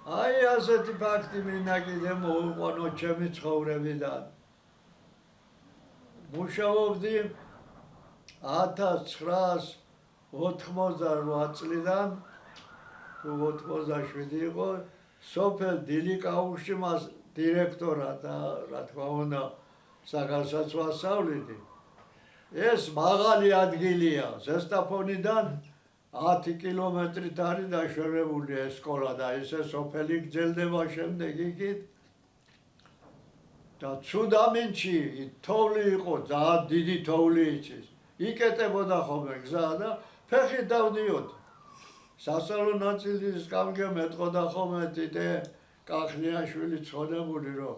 აი ასეთი ფაქტი მინდა კიდე მოუყვანო ჩემი ცხოვრებიდან. მუშაობდი 1988 წლიდან თუ 87 იყო სოფელ დილიკაურში მას დირექტორად და რა თქმა უნდა საგანსაც ვასწავლიდი. ეს მაღალი ადგილია ზესტაფონიდან 10 კილომეტრით არის დაშორებული ეს სკოლა და ესე სოფელი გრძელდება შემდეგ იქით. და ცუდამინჩი თოვლი იყო, ძალიან დიდი თოვლი იცის. იკეტებოდა ხოლმე გზა და ფეხით დავდიოდი. სასწავლო ნაწილის კამგე მეტყოდა ხოლმე ტიტე კახლიაშვილი ცხონებული რომ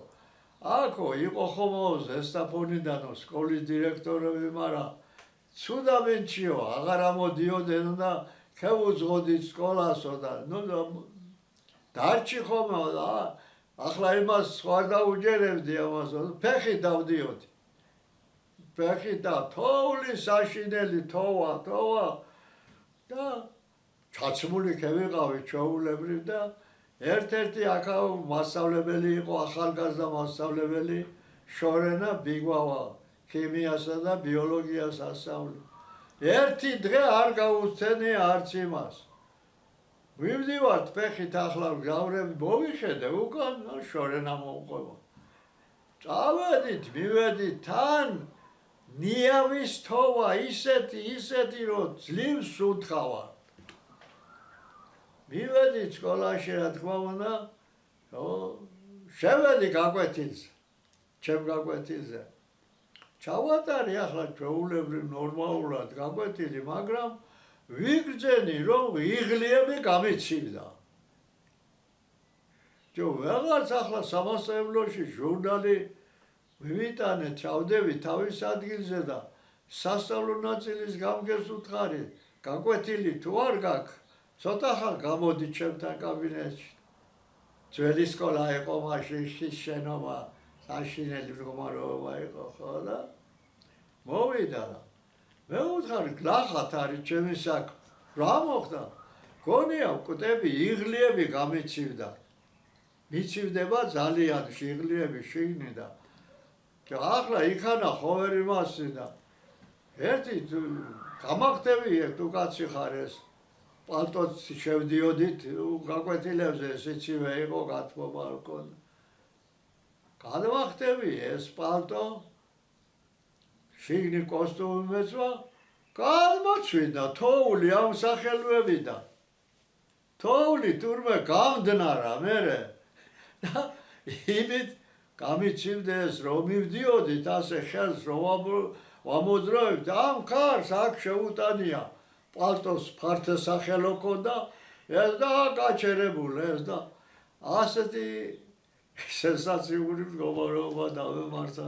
აქო იყო ხოლმე ზესტაფონიდანო სკოლის დირექტორები, მაგრამ ცუდამინჩიო აღარ ამოდიოდნენ და ქევუძღოდით სკოლასო და ნუ დარჩი ხოლმე და ახლა იმას სხვა დაუჯერებდი ამას ფეხით დავდიოდი. ფეხით და თოვლი საშინელი თოვა და ჩაცმული ქევიყავი ჩვეულებრივ და ერთ-ერთი აქაო მასწავლებელი იყო ახალგაზრდა მასწავლებელი შორენა ბიგვავა ქიმიასა და ბიოლოგიას ასწავლი. ერთი დღე არ გაუცენი არც იმას. ვივდივართ ფეხით ახლა გზავრები მოვიხედე უკან შორენა მოუყვება. წავედით, მივედით თან ნიავის თოვა ისეთი რომ ძლივს უთხოვარ. მივედით სკოლაში რა თქმა უნდა, შევედი გაკვეთილზე, ჩემ გაკვეთილზე. ჩავატარი ახლა ჩვეულებრივ ნორმალურად გაკვეთილი, მაგრამ ვიგრძენი რომ იღლიები გამიცივდა. ვეღარც ახლა სამასწავლებლოში ჟურნალი მივიტანე, ჩავდები თავის ადგილზე და სასწავლო ნაწილის გამგეს უთხარი, გაკვეთილი თუ არ გაქვს, ცოტა ხან გამოდი ჩემთან კაბინეტში. ძველი სკოლა იყო მაშინ შის შენობა, საშინელი მდგომარეობა იყო ხო და მოვიდა და მე ვუთხარი გლახათ არის ჩემი საქმე. რა მოხდა? გონია მკვდები იღლიები გამიცივდა. მიცივდება ძალიან იღლიები შიგნი და ახლა იქანა ხოვერი მასი და ერთი გამახტები თუ კაცი ხარ ეს პალტოც შევდიოდით გაკვეთილებზე სიცივე იყო გათბობა არ ქონდა. გადმახტები ეს პალტო შიგნი კოსტუმი მეწვა გადმოცვიდა თოვლი ამ სახელოებიდან. თოვლი თურმე გამდნარა მერე და იმით გამიცივდეს რომ მივდიოდით ასე ხელს რომ ვამოძრავებთ ამ ქარს აქ შეუტანია პალტოს ფართე სახელო ქონდა ეს და გაჩერებული ეს და ასეთი სენსაციური მდგომარეობა დავემართა.